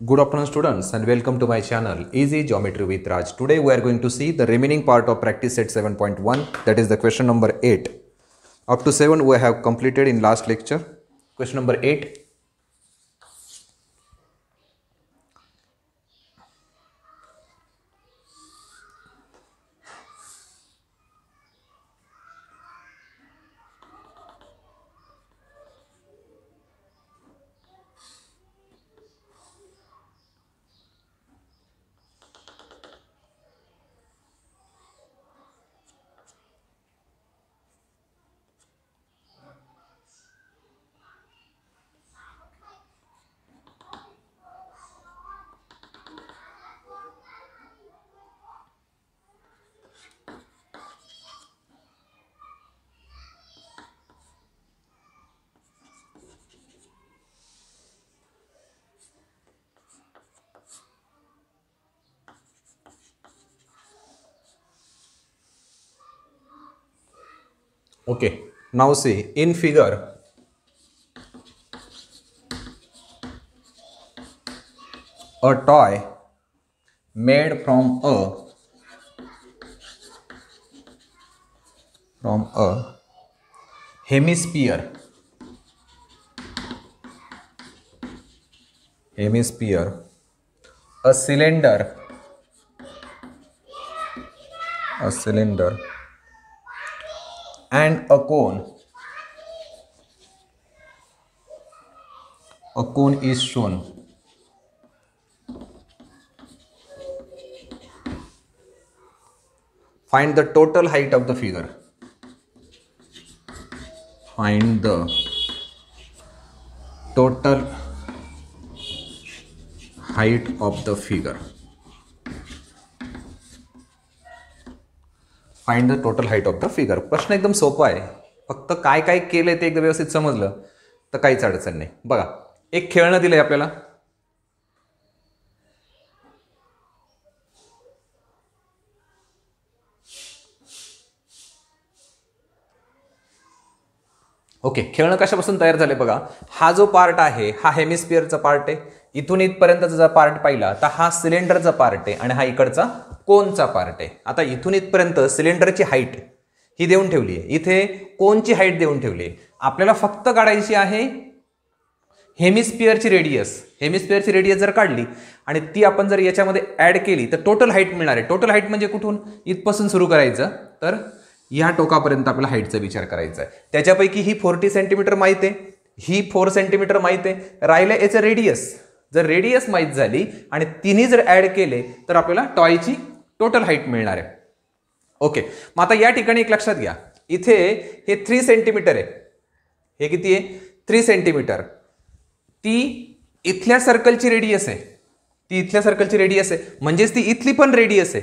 Good afternoon students and welcome to my channel Easy Geometry with Raj. Today we are going to see the remaining part of practice set 7.1, that is the question number 8. Up to 7 we have completed in last lecture. Question number 8. Okay, now see in figure a toy made from a hemisphere a cylinder and a cone is shown. Find the total height of the figure. Find the total height of the figure. Find the total height of the figure. प्रश्न एकदम सोपा आहे. फक्त काय काय केलंय ते एकदा व्यवस्थित समजलं तर काहीच अडचण नाही. बघा, एक खेळणं दिलंय आपल्याला. ओके, खेळणं कशापासून तयार झाले बघा. हा जो पार्ट आहे हा हेमिस्फिअरचा पार्ट आहे. इथून इथपर्यंतचा जर पार्ट पाहिला तर हा सिलेंडरचा पार्ट आहे आणि हा इकडचा कोनचा पार्ट आहे. आता इथून इथपर्यंत सिलेंडरची हाईट ही देऊन ठेवली आहे, इथे कोनची हाईट देऊन ठेवली आहे. आपल्याला फक्त काढायची आहे हेमिस्फिअरची रेडियस जर काढली आणि ती आपण जर याच्यामध्ये ऍड केली तर टोटल हाईट मिळणार आहे. टोटल हाईट म्हणजे कुठून इथपासून सुरू करायचं तर या टोकापर्यंत आपल्याला हाईटचा विचार करायचा आहे. त्याच्यापैकी ही 40 सेंटीमीटर माहित आहे, ही 4 सेंटीमीटर माहित आहे. राहिलं याचं रेडियस. जर रेडियस माहित झाली आणि तिन्ही जर ऍड केले तर आपल्याला टॉयची टोटल हाईट मिळणार आहे. ओके, मग आता या ठिकाणी एक लक्षात घ्या, इथे हे 3 सेंटीमीटर आहे. हे किती आहे? 3 सेंटीमीटर. ती इथल्या सर्कलची रेडियस आहे. म्हणजेच ती इथली पण रेडियस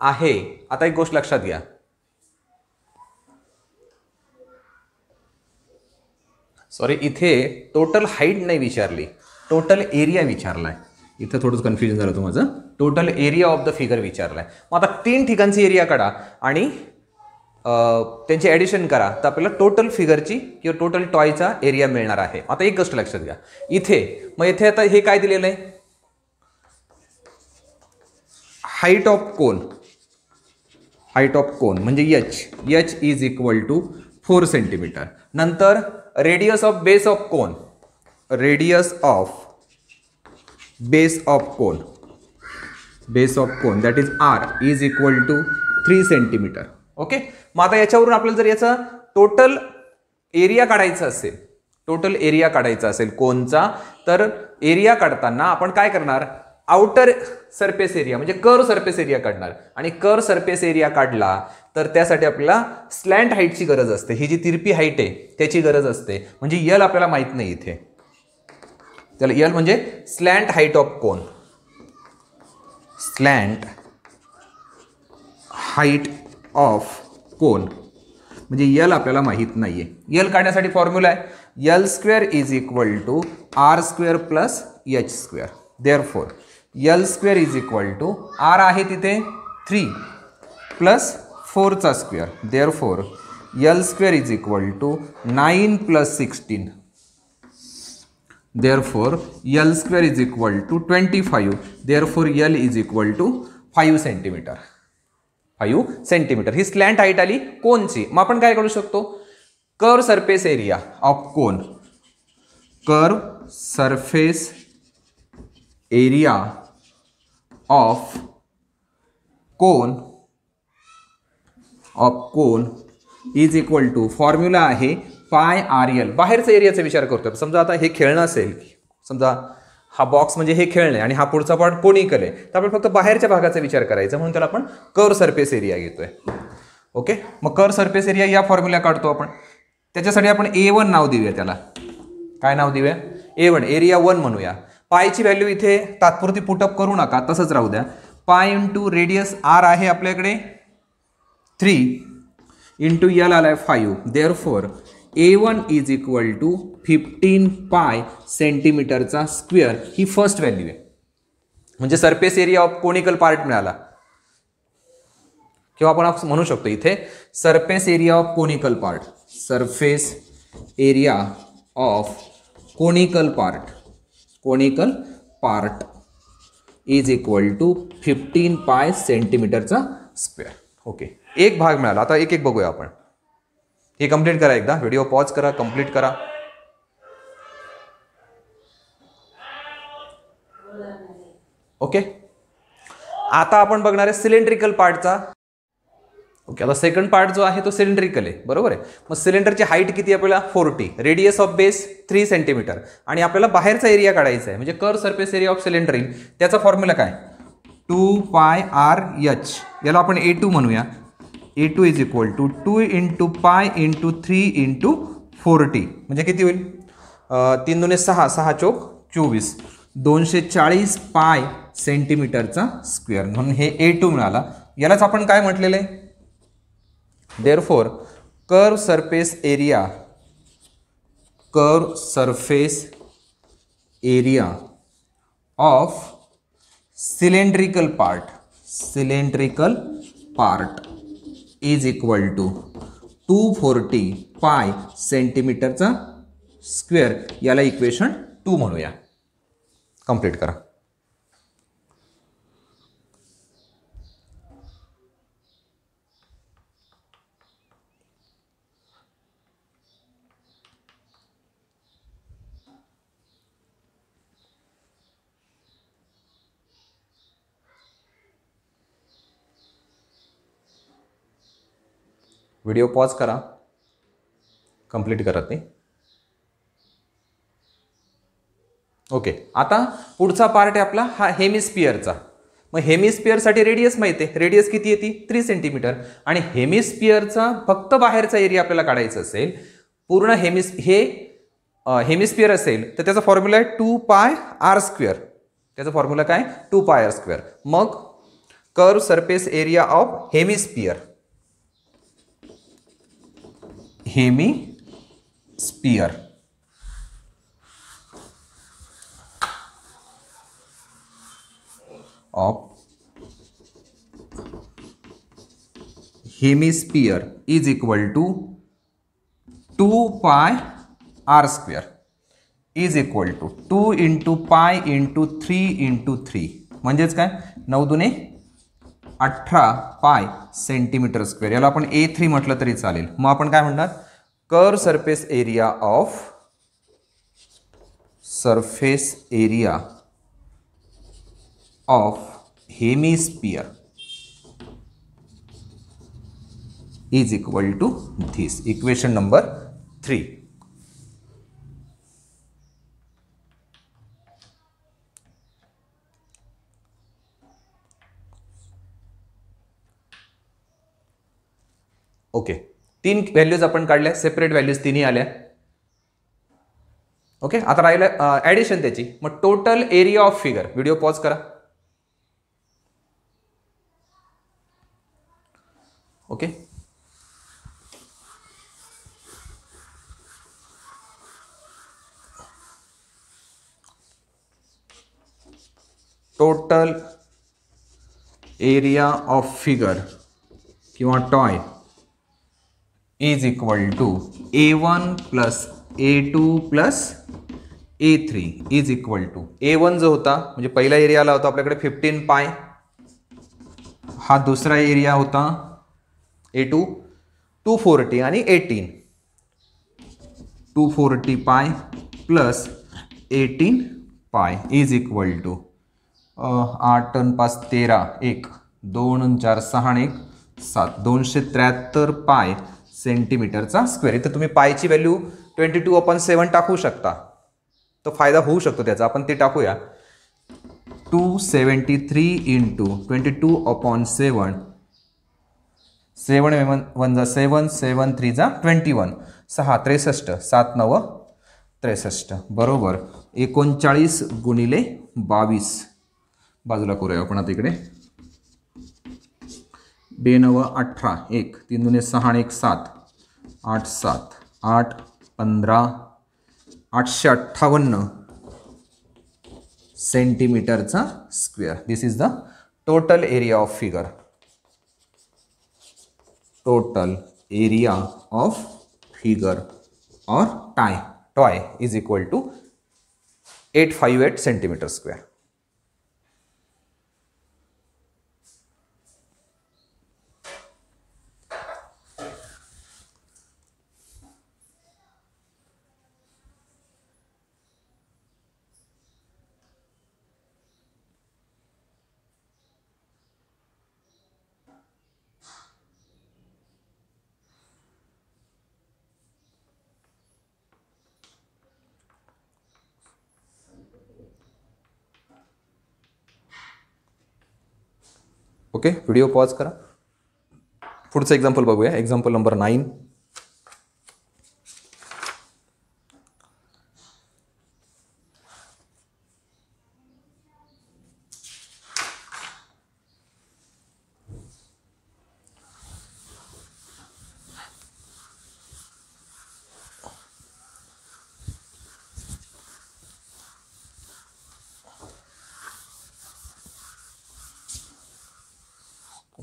आहे. आता एक गोष्ट लक्षात घ्या, सॉरी, इथे टोटल हाईट नाही विचारली, टोटल एरिया विचारलाय. इथे थोडंसं कन्फ्युजन झालं माझं. Total area of the figure विचारलाय. मग आता 3 ठिकाणची एरिया काढा आणि त्यांची ऍडिशन करा तर आपल्याला टोटल फिगरची किंवा टोटल टॉयचा एरिया मिळणार आहे. आता एक गोष्ट लक्षात घ्या, इथे आता हे काय दिलेलं आहे? हाईट ऑफ कोन म्हणजे H is equal to 4 centimetre. नंतर radius of base of cone that is R is equal to 3 centimetre. Okay, मग आता याच्यावरून आपल्याला जर याचा टोटल एरिया काढायचा असेल कोनचा, तर एरिया काढताना आपण काय करणार? आउटर सरफेस एरिया म्हणजे कर्व सरफेस एरिया काढणार. आणि कर्व सरफेस एरिया काढला तर त्यासाठी आपल्याला स्लॅन्ट हाईटची गरज असते. ही जी तिरपी हाईट आहे त्याची गरज असते. म्हणजे यल आपल्याला माहित नाही इथे. त्याला यल म्हणजे स्लॅन्ट हाईट ऑफ कोन म्हणजे यल आपल्याला माहित नाहीये. यल काढण्यासाठी फॉर्म्युला आहे L square is equal to R square plus H square. Therefore L square is equal to R आहे तिथे 3 प्लस 4 चा square. Therefore L square is equal to 9 plus 16 therefore L square is equal to 25, therefore L is equal to 5 centimetre. 5 centimetre ही slant height आली कोनची. मग आपण काय करू शकतो, curve surface area of cone, curve surface area of cone is equal to, formula आहे pi R L. बाहेरचा एरियाचा विचार करतोय. समजा आता हे खेळणं असेल, समजा हा बॉक्स म्हणजे हे खेळणं आणि हा पुढचा पार्ट कोनिकल आहे, तर आपण फक्त बाहेरच्या भागाचा विचार करायचा, म्हणून त्याला आपण कर्व सरफेस एरिया घेतोय. ओके, मग कर्व सरफेस एरिया या फॉर्म्युला काढतो आपण. त्याच्यासाठी आपण A1 नाव देऊया. त्याला काय नाव देऊया, A1, एरिया 1 म्हणूया. पायची व्हॅल्यू इथे तात्पुरती पुटअप करू नका, तसंच राहू द्या. पाय इंटू रेडियस आर आहे आपल्याकडे 3 इंटू एल आलाय 5, therefore A1 is equal to 15 pi सेंटीमीटरचा स्क्वेअर. ही फर्स्ट व्हॅल्यू आहे, म्हणजे surface area of conical part मिळाला. किंवा आपण म्हणू शकतो इथे surface area of conical part, surface area of conical part is equal to 15 pi सेंटीमीटरचा स्क्वेअर. ओके, एक भाग मिळाला. आता एक एक बघूया आपण. हे कंप्लीट करा, एकदा व्हिडिओ पॉज करा, कंप्लीट करा. ओके, आता आपण बघणार आहे सिलेंड्रिकल पार्टचा. ओके, आता सेकंड पार्ट जो आहे तो सिलेंड्रिकल आहे, बरोबर आहे. मग सिलेंडरची हाईट किती आपल्याला 40, रेडियस ऑफ बेस 3 सेंटीमीटर, आणि आपल्याला बाहेरचा एरिया काढायचा आहे, म्हणजे curve surface area of cylinder येईल. त्याचा फॉर्म्युला काय, 2 पाय आर एच. याला आपण A2 म्हणूया. A2 is equal to 2 into pi into 3 into 40, म्हणजे किती होईल, 3 दुने 6, 6 चौक 24, 240 पाय सेंटीमीटरचा स्क्वेअर, म्हणून हे A2 मिळाला. यालाच आपण काय म्हटलेलं आहे, therefore curve surface area of cylindrical part is equal to 240 pi सेंटीमीटरचा स्क्वेअर. याला इक्वेशन 2 म्हणूया. कंप्लीट करा. व्हिडिओ पॉज करा, कंप्लीट करत नाही. ओके, आता पुढचा पार्ट आहे आपला हा हेमिस्फिअरचा. मग हेमिस्फिअरसाठी रेडियस माहिती आहे, रेडियस किती येते 3 सेंटीमीटर, आणि हेमिस्फिअरचा फक्त बाहेरचा एरिया आपल्याला काढायचा असेल, पूर्ण हेमिस्फिअर असेल तर त्याचा फॉर्म्युला आहे 2 पाय आर स्क्वेअर. त्याचा फॉर्म्युला काय, 2 पाय आर स्क्वेअर. मग curve surface area of hemisphere is equal to 2 pi R square is equal to 2 into pi into 3 into 3, म्हणजेच काय 9 दुने 18 पाय सेंटीमीटर स्क्वेअर. याला आपण A3 म्हटलं तरी चालेल. मग आपण काय म्हणणार, curve surface area of hemisphere is equal to this. Equation number 3. Okay, 3 values आपण काढल्या, सेपरेट व्हॅल्यूज 3ही आल्या. ओके, आता राहिलं ॲडिशन त्याची. मग total area of figure, video pause करा. Okay, total area of figure किंवा toy is equal to A1 plus A2 plus A3 is equal to A1 जो होता म्हणजे पहिला एरिया आला होता आपल्याकडे 15 पाय, हा दुसरा एरिया होता A2 240 आणि 18 240 पाय प्लस 18 पाय इज इक्वल टू 8 आणि 5 13 1 2 आणि 4 6 आणि 1 7 273 पाय सेंटीमीटरचा स्क्वेअर. इथं तुम्ही पायची व्हॅल्यू 22/7 टाकू शकता, तो फायदा होऊ शकतो त्याचा. आपण ते टाकूया. 273 इंटू 22/7 7 1 जा 7 7 3 जा 21 6 63 7 9 63 बरोबर 39 गुणिले 22. बाजूला करूया आपण आता इकडे. 2 9 18 1 3 2 6 आणि 1 7 8 7 8 15 858 सेंटीमीटरचा square. This is the total area of figure. Total area of figure और toy is equal to 858 centimetre square. Okay, video pause करा. पुढचं एक्झाम्पल बघूया. Example number 9.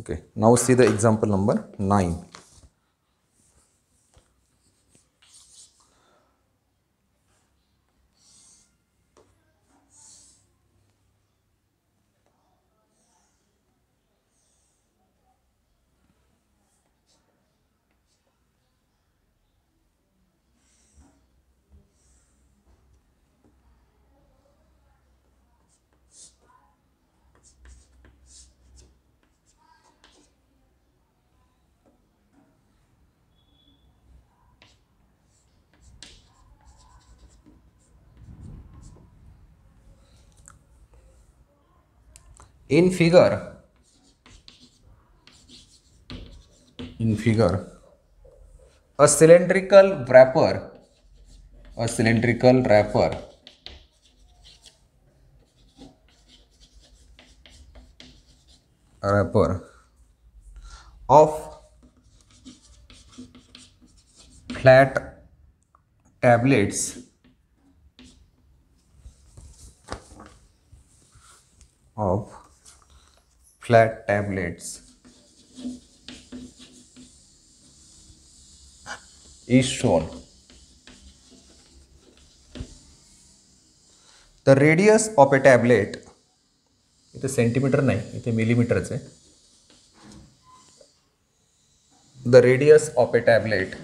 Okay, now see the example number 9. In figure, a cylindrical wrapper of flat tablets is shown. The radius of a tablet, इथे centimetre नाही, इथे मिलीमीटरच आहे. The radius of a tablet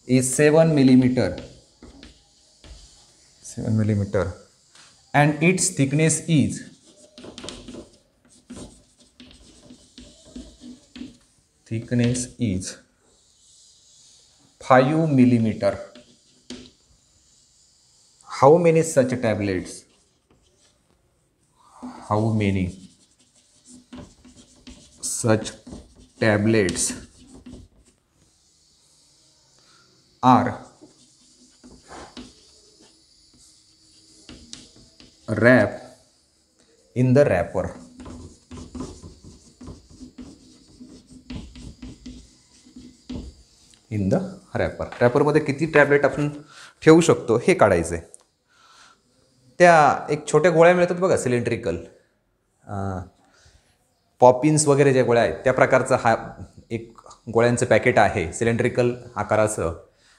is 7 millimeter and its thickness is 5 millimeter. How many such tablets are wrapped in the wrapper? रॅपरमध्ये किती tablet आपण ठेवू शकतो हे काढायचं आहे. त्या एक छोट्या गोळ्या मिळतात बघा सिलेंड्रिकल, पॉपिन्स वगैरे ज्या गोळ्या आहेत त्या प्रकारचा हा एक गोळ्यांचं पॅकेट आहे सिलेंड्रिकल आकाराचं,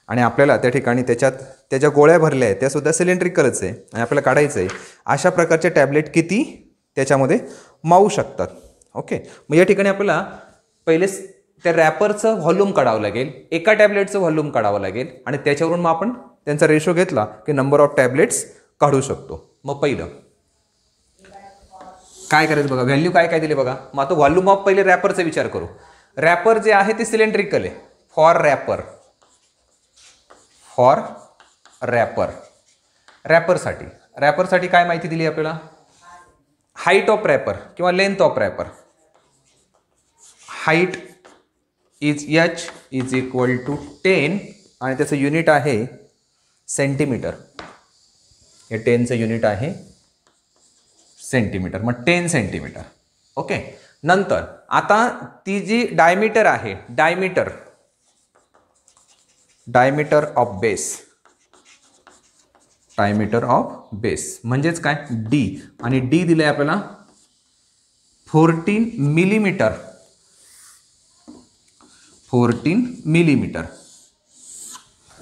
आणि आपल्याला त्या ठिकाणी त्याच्यात त्या ज्या गोळ्या भरल्या आहेत त्यासुद्धा सिलेंड्रिकलच आहे आणि आपल्याला काढायचं आहे. अशा प्रकारचे टॅबलेट किती त्याच्यामध्ये मावू शकतात. ओके, मग या ठिकाणी आपल्याला पहिले त्या रॅपरचं व्हॉल्यूम काढावं लागेल, एका टॅबलेटचं व्हॉल्यूम काढावं लागेल आणि त्याच्यावरून मग आपण त्यांचा रेशो घेतला की नंबर ऑफ टॅबलेट्स काढू शकतो. मग पहिलं काय करायचं बघा, व्हॅल्यू काय काय दिले बघा. मग आता व्हॉल्यूम ऑफ पहिले रॅपरचा विचार करू. रॅपर जे आहे ते सिलेंड्रिकल आहे. फॉर रॅपरसाठी काय माहिती दिली आपल्याला, हाईट ऑफ रॅपर किंवा length of wrapper. Height is h is equal to 10 आणि त्याचं युनिट आहे सेंटीमीटर. हे 10चं युनिट आहे सेंटीमीटर, मग 10 सेंटीमीटर. ओके, नंतर आता ती जी डायमीटर आहे, डायमीटर ऑफ बेस म्हणजेच काय d, आणि d दिलंय आपल्याला 14 मिलीमीटर.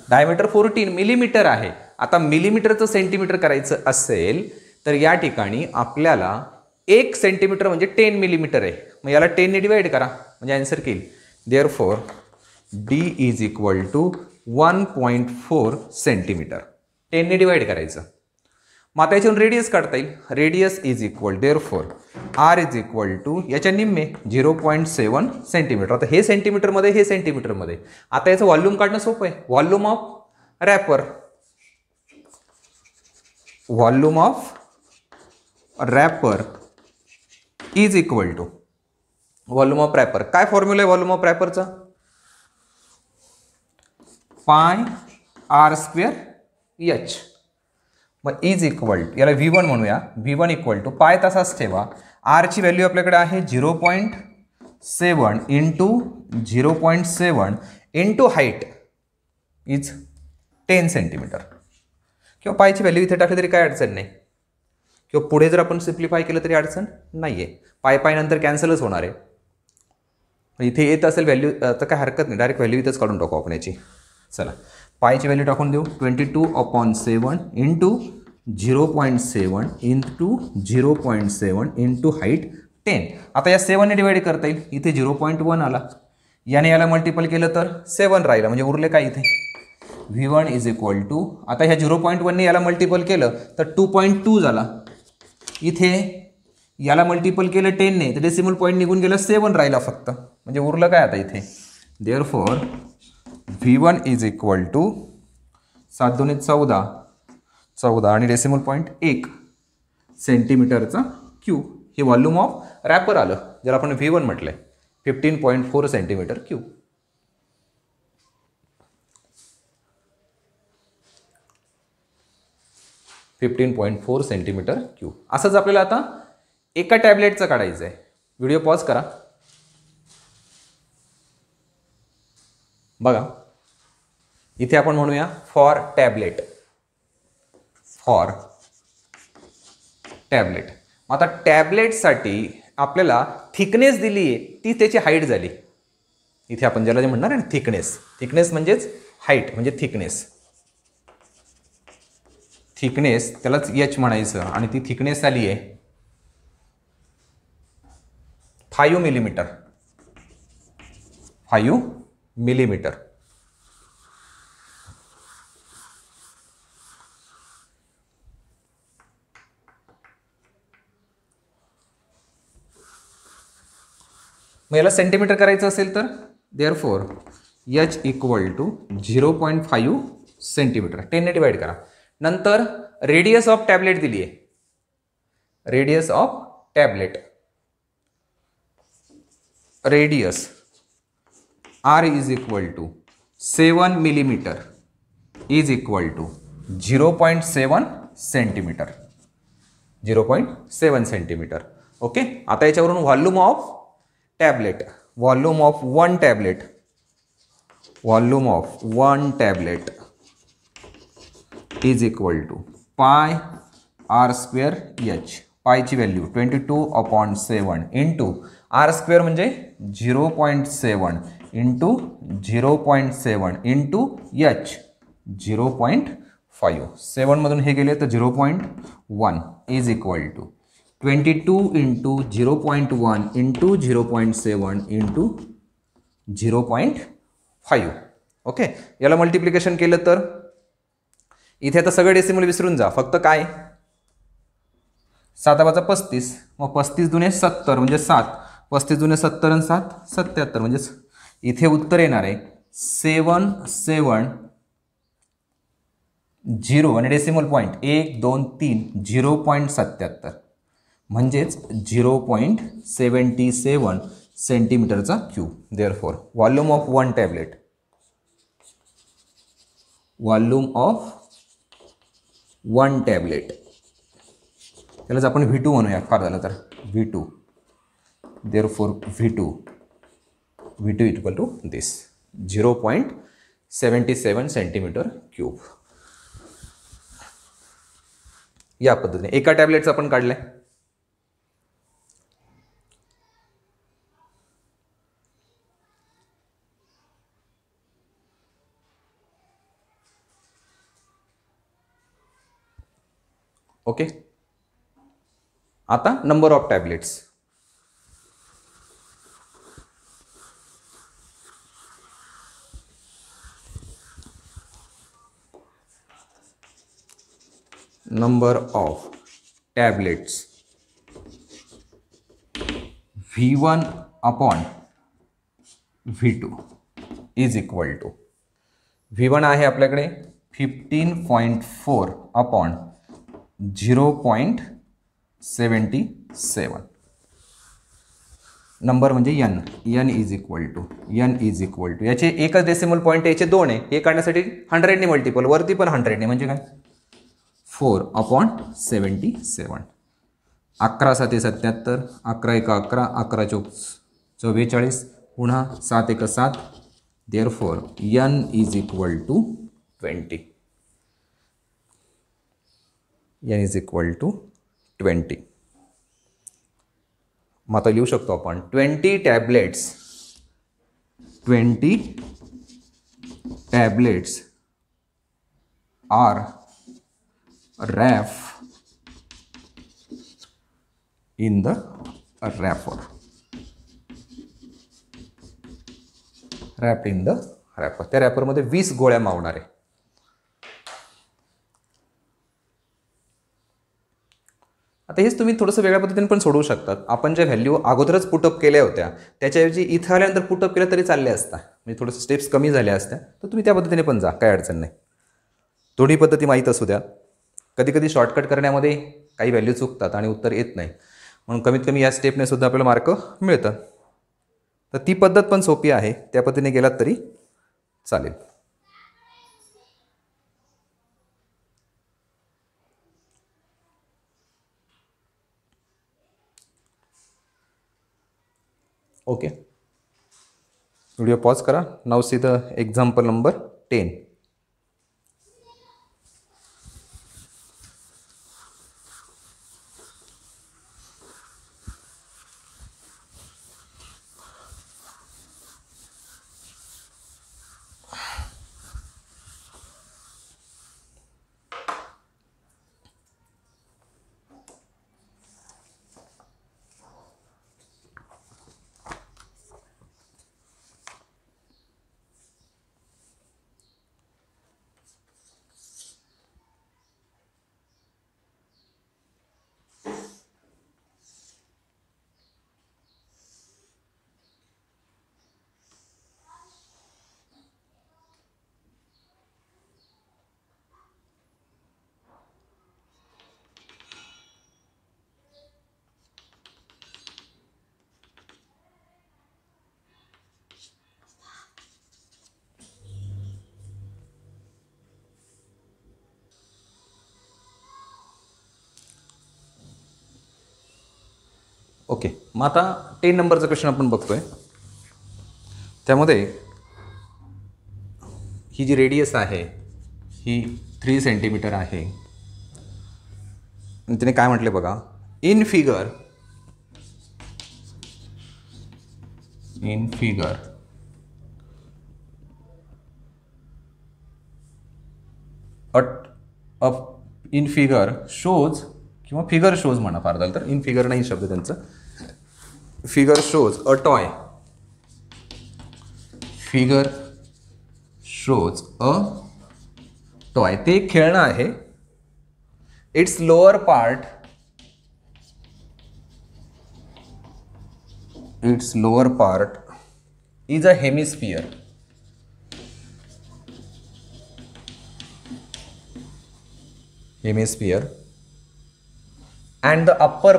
डायमीटर 14 मिलीमीटर आहे. आता मिलीमीटरचं सेंटीमीटर करायचं असेल तर या ठिकाणी आपल्याला 1 सेंटीमीटर म्हणजे 10 मिलीमीटर आहे. मग याला 10 ने डिवाइड करा म्हणजे आन्सर येईल. Therefore d is equal to 1.4 centimetre. 10 ने डिवाइड करायचं. मग आता याच्यावरून रेडियस काढता येईल. Radius is equal therefore r is equal to याच्या निम्मे 0.7 सेंटीमीटर. आता हे सेंटीमीटरमध्ये, हे सेंटीमीटरमध्ये. आता याचं व्हॉल्यूम काढणं सोपं आहे. Volume of wrapper is equal to volume of wrapper. काय फॉर्म्युला आहे व्हॉल्यूम ऑफ रॅपरचा, पाय r² h. मग इज इक्वल याला V1 म्हणूया. V1 इक्वल टू पाय तसाच ठेवा. r ची व्हॅल्यू आपल्याकडे आहे 0.7 into 0.7 into height is 10 centimetre. किंवा पायची व्हॅल्यू इथे टाकली तरी काय अडचण नाही, किंवा पुढे जर आपण सिम्प्लिफाय केलं तरी अडचण नाही आहे. पाय नंतर कॅन्सलच होणार आहे. इथे येत असेल व्हॅल्यू तर काय हरकत नाही, डायरेक्ट व्हॅल्यू इथंच काढून टाकू आपण याची. चला पायची व्हॅल्यू टाकून देऊ. 22/7 इंटू 0.7 इंटू 0.7 इंटू हाईट 10. आता या 7 ने डिवाइड करता येईल. इथे 0.1 आला, याने याला मल्टिपल केलं तर 7 राहिलं, म्हणजे उरले काय इथे V1 इज इक्वल टू, आता ह्या 0.1 ने याला मल्टिपल केलं तर 2.2 झाला. इथे याला मल्टिपल केलं 10 ने तर डेसिमल पॉईंट निघून गेलं, 7 राहिला फक्त, म्हणजे उरलं काय आता इथे. Therefore V1 is equal to 7 दुने 14 आणि डेसिमल पॉईंट 1 सेंटीमीटरचा क्यूब. हे व्हॉल्यूम ऑफ रॅपर आलं, ज्याला आपण V1 म्हटलंय. 15.4 सेंटीमीटर क्यूब. Centimetre cube. असंच आपल्याला आता एका टॅबलेटचं काढायचं आहे. व्हिडिओ पॉज करा. बघा इथे आपण म्हणूया फॉर टॅबलेट. आता टॅबलेटसाठी आपल्याला थिकनेस दिली आहे, ती त्याची हाईट झाली. इथे आपण ज्याला जे म्हणणार आहे ना थिकनेस म्हणजेच हाईट म्हणजे थिकनेस त्यालाच h म्हणायचं, आणि ती थिकनेस आली आहे 5 मिलीमीटर. मग याला सेंटीमीटर करायचं असेल तर therefore h equal to 0.5 centimetre. 10 ने डिवाइड करा. नंतर रेडियस ऑफ टॅबलेट दिली आहे. Radius r is equal to 7 millimetre is equal to 0.7 centimetre. 0.7 centimetre. Okay, आता याच्यावरून volume of one tablet is equal to pi r² h. पायची value 22/7 into R square म्हणजे 0.7 into 0.7 into H 0.5. 7मधून हे गेले तर 0.1 is equal to 22 into 0.1 into 0.7 into 0.5. Okay, याला multiplication केलं तर इथे आता सगळे डेसिमल विसरून जा, फक्त काय 7 × 35, मग 35 दुने 70 म्हणजे 7, 35 दुने 70 आणि 7 77, म्हणजे इथे उत्तर येणार आहे 770 आणि डेसिमल पॉईंट 1 2 3 0.77 म्हणजेच 0.77 सेंटीमीटरचा cube. Therefore volume of one tablet, volume of one tablet, त्यालाच आपण V2 म्हणूया फार झालं तर V2. Therefore V2 equal to this 0.77 centimetre cube. या पद्धतीने एका टॅबलेटचं आपण काढलंय. ओके, आता number of tablets. Number of tablets V1/V2 is equal to V1 आहे आपल्याकडे 15.4/0.77. नंबर म्हणजे n इज इक्वल टू याचे एकच डेसिमल पॉईंट याचे 2 आहे, हे काढण्यासाठी 100ने मल्टिपल, वरती पण 100ने, म्हणजे काय 4/77. 11 × 7 = 77, 11 × 1 = 11, 11 × 4 = 44, पुन्हा 7 × 1 = 7. Therefore n is equal to 20. n is equal to 20. मग आता लिहू शकतो आपण 20 tablets are wrapped in the wrapper. त्या रॅपरमध्ये 20 गोळ्या मावणार आहे. आता हेच तुम्ही थोडंसं वेगळ्या पद्धतीने पण सोडवू शकतात. आपण ज्या व्हॅल्यू अगोदरच पुटअप केल्या होत्या त्याच्याऐवजी इथं आल्यानंतर पुटअप केल्या तरी चालल्या असता, म्हणजे थोडंसं स्टेप्स कमी झाल्या असत्या, तर तुम्ही त्या पद्धतीने पण जा, काय अडचण नाही. दोन्ही पद्धती माहीत असू द्या. कधी कधी शॉर्टकट करण्यामध्ये काही व्हॅल्यू चुकतात आणि उत्तर येत नाही, म्हणून कमीत कमी या स्टेपने सुद्धा आपल्याला मार्क मिळतात. तर ती पद्धत पण सोपी आहे, त्या पद्धतीने गेलात तरी चालेल. ओके, व्हिडिओ पॉज करा. Now see the example number 10. Okay, मग आता 10 नंबरचा क्वेश्चन आपण बघतोय. त्यामध्ये ही जी रेडियस आहे ही 3 सेंटीमीटर आहे. त्याने काय म्हटले बघा, in figure shows किंवा फिगर शोज म्हणा फार झालं तर, इन फिगर नाही शब्द त्यांचा, figure shows a toy, figure shows a toy, ते खेळणं आहे. It's lower part is a hemisphere, and the upper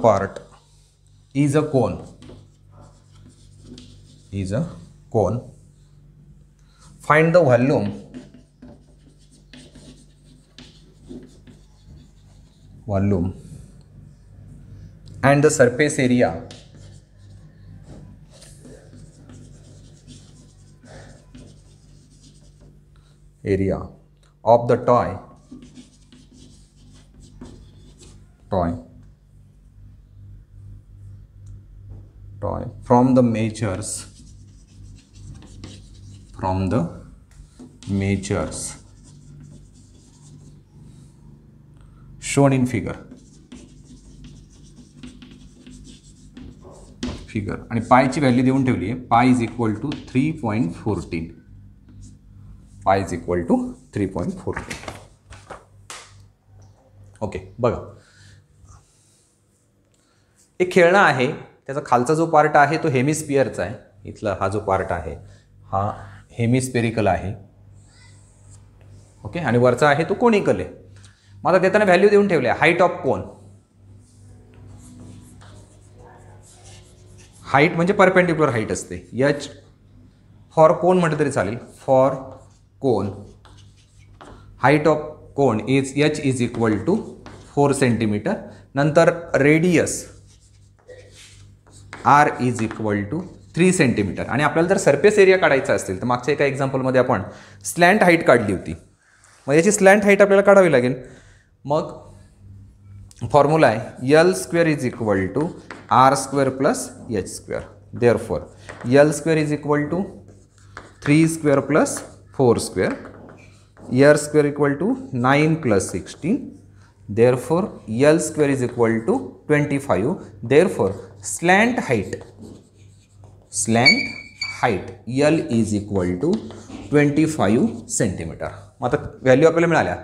part is a cone. Find the volume and the surface area of the toy from the measures shown in figure. आणि पायची value देऊन ठेवली आहे, पाय is equal to 3.14. पाय is equal to 3.14. Okay, बघा एक खेळणं आहे, त्याचा खालचा जो पार्ट आहे तो हेमिस्फिअरचा आहे. इथला हा जो पार्ट आहे हा हेमिस्फेरिकल आहे. ओके, आणि वरचा आहे तो कोनिकल आहे. मग आता देताना व्हॅल्यू देऊन ठेवल्या. हाईट ऑफ कोन, हाईट म्हणजे परपेंडिक्युलर हाईट असते. एच फॉर कोन म्हटलं तरी चालेल. For cone height of cone is H is equal to 4 centimetre. नंतर radius R is equal to 3 centimetre. आणि आपल्याला जर सरफेस एरिया काढायचा असेल तर मागच्या एका एक्झाम्पलमध्ये आपण स्लॅन्ट हाईट काढली होती. मग याची स्लॅन्ट हाईट आपल्याला काढावी लागेल. मग फॉर्म्युला आहे L square is equal to R square plus H square. Therefore L square is equal to 3 square plus 4 square. L square equal to 9 plus 16. Therefore L square is equal to 25. देअरफॉर slant height L is equal to 25 centimetre. मग आता value आपल्याला मिळाल्या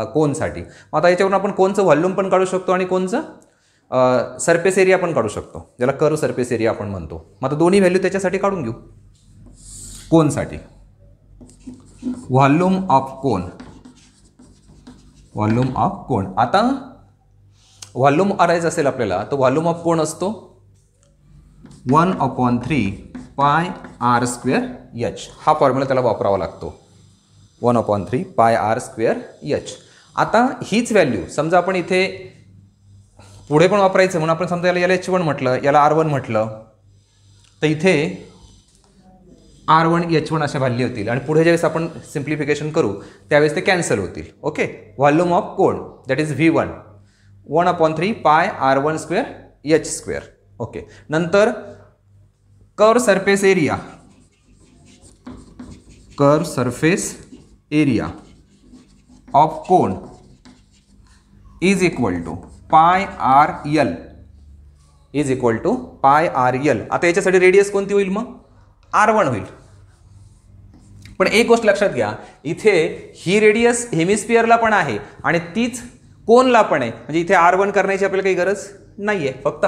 कोनसाठी. मग आता याच्यावरून आपण कोनचं व्हॉल्यूम पण काढू शकतो आणि कोनचं सरफेस एरिया पण काढू शकतो, ज्याला कर्व सरफेस एरिया आपण म्हणतो. मग आता दोन्ही व्हॅल्यू त्याच्यासाठी काढून घेऊ. कोनसाठी व्हॉल्यूम ऑफ कोन. आता व्हॉल्यूम करायचं असेल आपल्याला तर व्हॉल्यूम ऑफ कोन असतो 1/3 पाय आर स्क्वेअर एच. हा फॉर्म्युला त्याला वापरावा लागतो. 1/3 पाय आर स्क्वेअर एच. आता हीच व्हॅल्यू समजा आपण इथे पुढे पण वापरायचं म्हणून आपण समजा याला H1 म्हटलं, याला R1 म्हटलं, तर इथे R1 H1 अशा व्हॅल्यू होतील. आणि पुढे ज्यावेळेस आपण सिम्प्लिफिकेशन करू त्यावेळेस ते कॅन्सल होतील. Okay, volume of cone that is V1 1/3 pi R1 square H square. Okay, नंतर curve surface area of cone is equal to pi R L is equal to pi R L. आता याच्यासाठी radius कोणती होईल? मग R1 होईल. पण एक गोष्ट लक्षात घ्या, इथे ही रेडियस हेमिस्फिअरला पण आहे आणि तीच कोनला पण आहे. म्हणजे इथे R1 करण्याची आपल्याला काही गरज नाही आहे. फक्त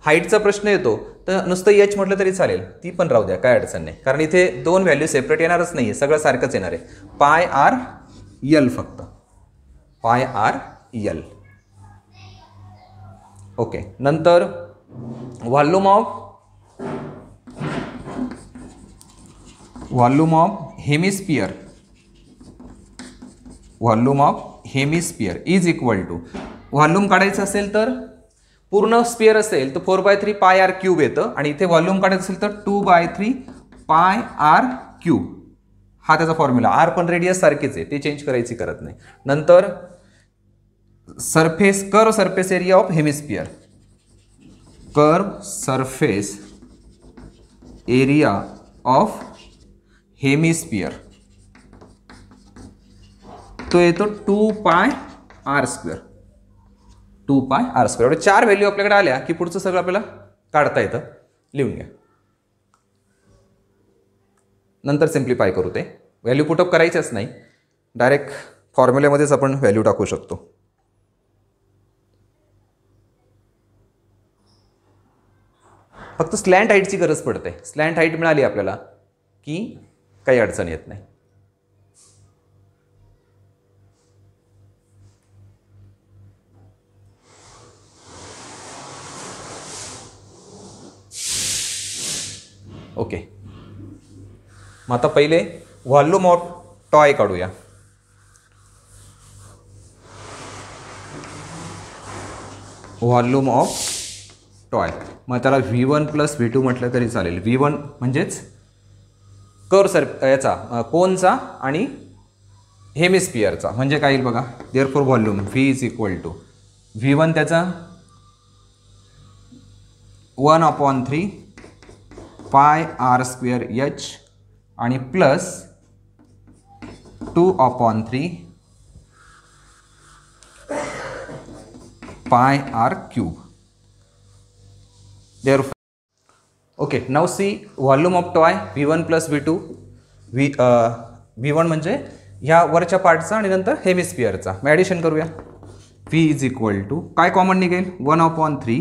हाईटचा प्रश्न येतो तर नुसतं एच म्हटलं तरी चालेल, ती पण राहू द्या, काय अडचण नाही. कारण इथे दोन व्हॅल्यू सेपरेट येणारच नाही आहे, सगळं सारखंच येणार आहे. पाय आर एल, फक्त पाय आर एल. ओके, नंतर volume of hemisphere is equal to, volume काढायचं असेल तर पूर्ण स्पिअर असेल तर 4/3 पाय आर क्यूब येतं आणि इथे व्हॉल्यूम काढायचं असेल तर 2/3 पाय आर क्यूब. हा त्याचा फॉर्म्युला. आर पण रेडियस सारखेच आहे, ते चेंज करायची करत नाही. नंतर curve surface area of hemisphere, curve surface area of hemisphere तो येतो 2πr². 2πr². एवढे 4 व्हॅल्यू आपल्याकडे आल्या की पुढचं सगळं आपल्याला काढता येतं. लिहून घ्या, नंतर सिम्प्लिफाय करू. ते व्हॅल्यू पुटअप करायचेच नाही, डायरेक्ट फॉर्म्युल्यामध्येच आपण व्हॅल्यू टाकू शकतो. फक्त स्लॅन्ट हाईटची गरज पडते. स्लॅन्ट हाईट मिळाली आपल्याला की काही अडचण येत नाही. ओके, मग आता पहिले व्हॉल्यूम ऑफ टॉय काढूया. व्हॉल्यूम ऑफ टॉय, मग त्याला V1 + V2 म्हटलं तरी चालेल. V1 म्हणजेच याचा कोनचा आणि हेमिस्फियरचा, म्हणजे काय येईल बघा. देअरफॉर व्हॉल्यूम V = V1 त्याचा 1/3 πr² आणि plus 2/3 πr³. Therefore, okay, now see volume of toy V1 + V2. V1 म्हणजे ह्या वरच्या पार्टचा आणि नंतर हेमिस्फियरचा. मग ॲडिशन करूया. V = काय कॉमन निघेल, 1/3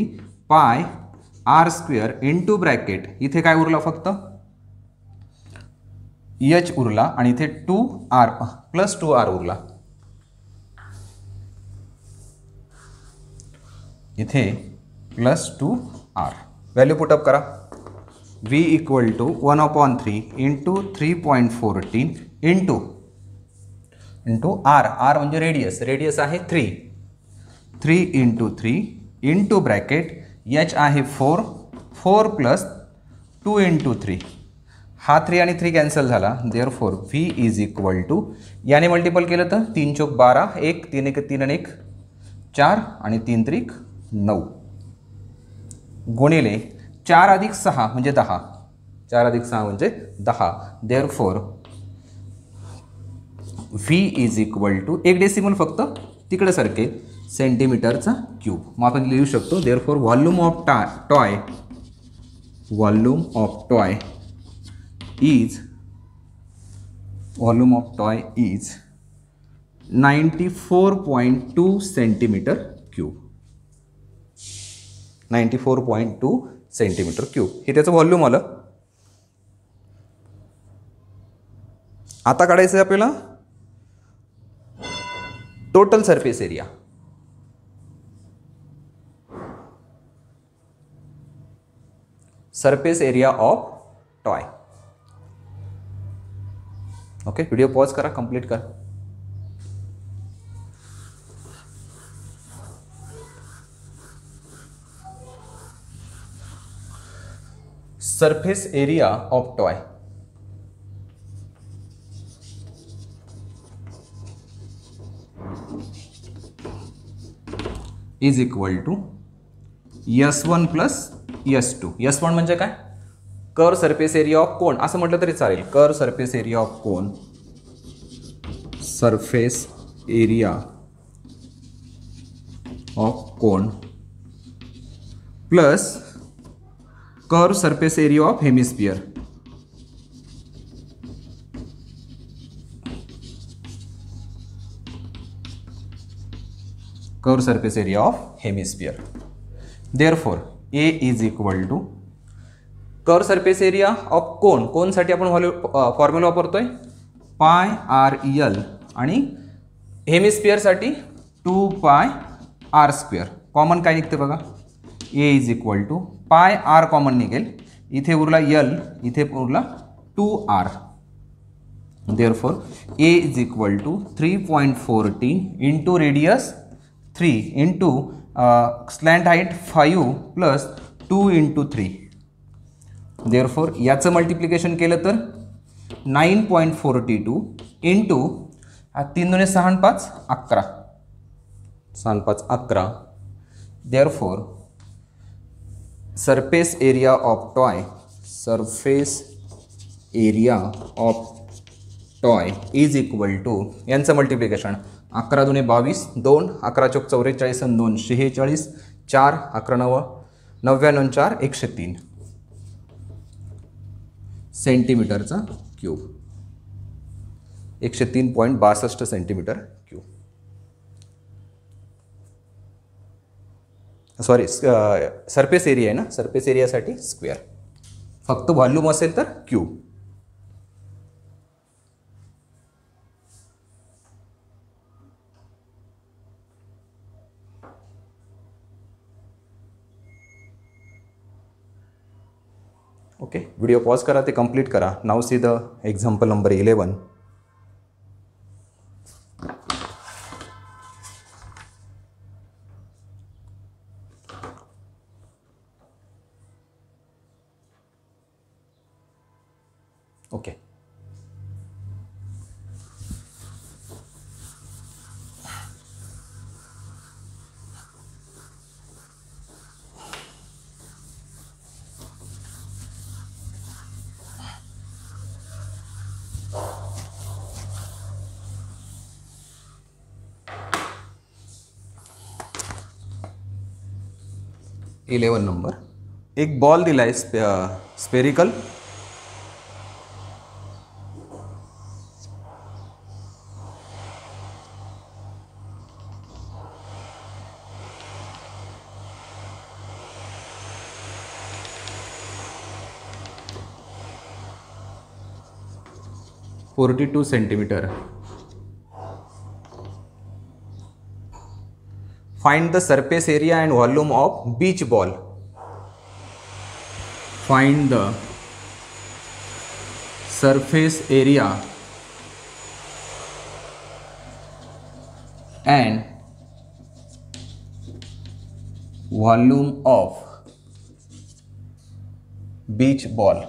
πr² इंटू ब्रॅकेट, इथे काय उरला फक्त H उरला आणि इथे 2r + 2r उरला. इथे +2r. व्हॅल्यू पुटअप करा. V = 1/3 into 3.14 into r. r म्हणजे रेडियस आहे 3 × 3 इंटू ब्रॅकेट H आहे 4 + 2 × 3. हा 3 आणि 3 कॅन्सल झाला. देअरफॉर V = याने मल्टिपल केलं तर 3 × 12, 1 3 × 1 3 आणि 1 4 आणि 3 × 3 9 गुणिले 4 + 6 म्हणजे 10. 4 + 6 म्हणजे 10. देअरफॉर V = एक डेसिमल फक्त तिकडे सरकेल, सेंटीमीटरचा क्यूब. मग आपण लिहू शकतो. Therefore volume of toy is 94.2 cm³. 94.2 cm³. हे त्याचं व्हॉल्यूम आलं. आता काढायचं आहे आपल्याला total surface area. Surface area of toy. Okay, video pause करा, कंप्लीट करा. Surface area of toy is equal to S1 + S2. S1 म्हणजे काय, curve surface area of cone असं म्हटलं तरी चालेल. Curve surface area of cone, surface area of cone plus curve surface area of hemisphere. Curve surface area of hemisphere. Therefore A is equal to curve surface area of cone. कोनसाठी आपण formula वापरतोय πr/L आणि हेमिस्फियरसाठी 2πr². Common काय निघते बघा. A is equal to πr common निघेल, इथे उरला L, इथे उरला 2r. Therefore A is equal to 3.14 into radius 3 into slant height 5 + 2 × 3. Therefore याचं मल्टिप्लिकेशन केलं तर 9.42 इंटू 3 दुने 6 आणि 5 11, 6 आणि 5 11. Therefore surface area of toy, surface area of toy is equal to, यांचं मल्टिप्लिकेशन 11 दुने 22, 2 11 चौक 44 आणि 2 46, 4 11 9 99 4 103 सेंटीमीटरचा cube, 103.62 centimetre cube. Sorry, surface area आहे ना, सरफेस एरियासाठी स्क्वेअर. फक्त व्हॉल्यूम असेल तर क्यूब. ओके, व्हिडिओ पॉज करा, ते कंप्लीट करा. Now see the example number 11. Okay, eleven number. एक बॉल दिला आहे spherical, (42 centimetre). Find the surface area and volume of beach ball. Find the surface area and volume of beach ball.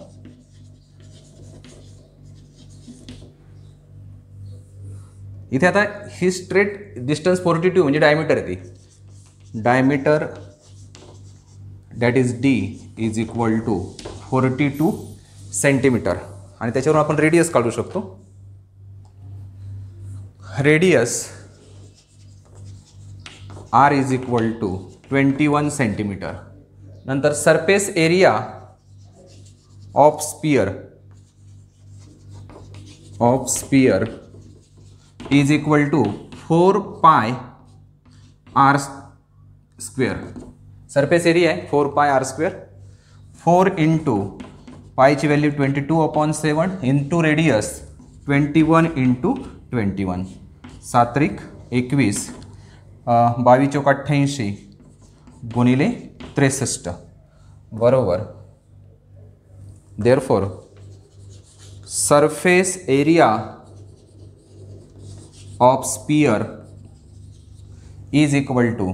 इथे आता ही straight distance 42 म्हणजे diameter आहे ती. Diameter that is D is equal to 42 centimetre. आणि त्याच्यावरून आपण radius काढू शकतो. Radius R is equal to 21 centimetre. नंतर surface area of sphere is equal to 4 pi R square. Surface area आहे 4 पाय आर स्क्वेअर. 4 इंटू पायची value 22/7 into radius 21 into 21. 7 21, 22 चौक 88 गुणिले 63 बरोबर. Therefore surface area of sphere is equal to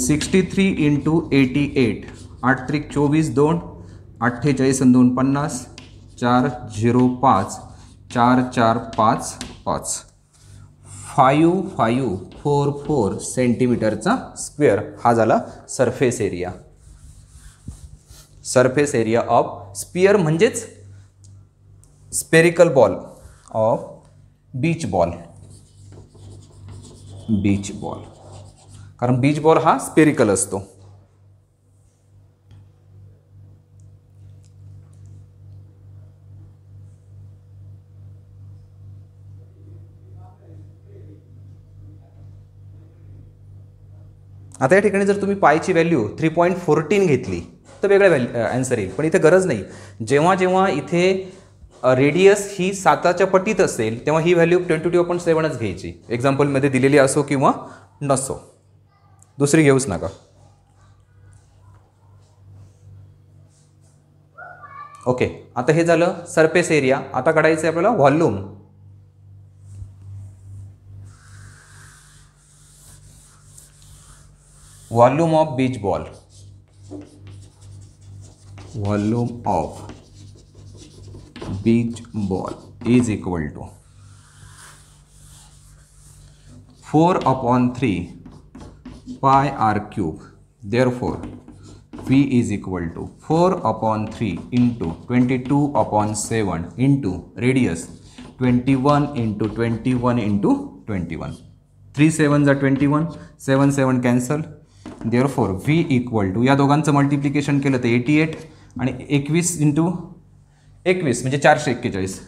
63 into 88, 8 त्रिक 24, 2 48 आणि 2 50, 4 0 5 4 4 5 5 5544 सेंटीमीटरचा square. हा झाला surface area. Surface area of sphere म्हणजेच spherical ball of beach ball. Beach ball, कारण बीच बॉल हा स्पेरिकल असतो. आता या ठिकाणी जर तुम्ही पायची व्हॅल्यू 3.14 घेतली तर वेगळं आन्सर येईल, पण इथे गरज नाही. जेव्हा जेव्हा इथे रेडियस ही 7च्या पटीत असेल तेव्हा ही व्हॅल्यू 22/7च घ्यायची. एक्झाम्पलमध्ये दिलेली असो किंवा नसो, दुसरी घेऊच नका. ओके, आता हे झालं सरफेस एरिया. आता काढायचं आहे आपल्याला volume. Volume of beach ball. Volume of beach ball is equal to 4/3 pi r cube. Therefore, V is equal to 4/3 into 22/7 into radius 21 into 21 into 21. 3 7s are 21, 7 7 cancel. Therefore, V equal to या दोघांचं multiplication केलं तर 88 आणि 21 into 21 म्हणजे 441.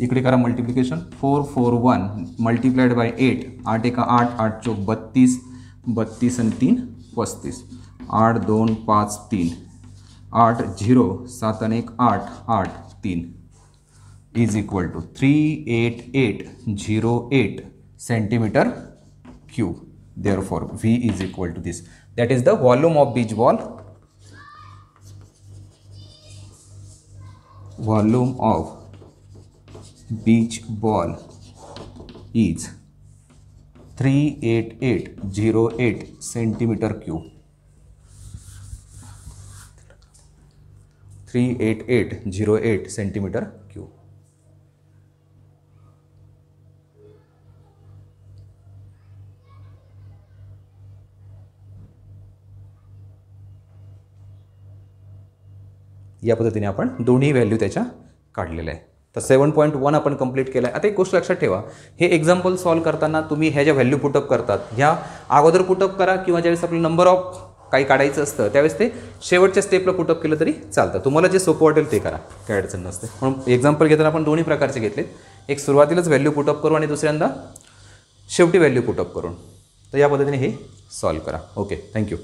इकडे करा multiplication. 441 multiplied by 8, 8 एका 8, 8 चौक 32, 32 आणि 3 35, 8 2 5 3, 8 0 7 आणि 1 8, 8 3 is equal to 38808 centimeter cube. Therefore, V is equal to this. That is the volume of beach ball. Volume of beach ball is 38808 centimeter cube. 38808 centimeter cube. या पद्धतीने आपण दोन्ही व्हॅल्यू त्याच्या काढलेल्या आहे. तर 7.1 आपण कंप्लीट केलं आहे. आता एक गोष्ट लक्षात ठेवा, हे एक्झाम्पल सॉल्व्ह करताना तुम्ही ह्या ज्या व्हॅल्यू पुटअप करतात ह्या अगोदर पुटअप करा किंवा ज्यावेळेस आपलं नंबर ऑफ काही काढायचं असतं त्यावेळेस ते शेवटच्या स्टेपला पुटअप केलं तरी चालतं. तुम्हाला जे सोपं वाटेल ते करा, काय अडचण नसते. म्हणून एक्झाम्पल घेताना आपण दोन्ही प्रकारचे घेतलेत. एक सुरुवातीलाच व्हॅल्यू पुटअप करू आणि दुसऱ्यांदा शेवटी व्हॅल्यू पुटअप करून. तर या पद्धतीने हे सॉल्व्ह करा. Okay, thank you.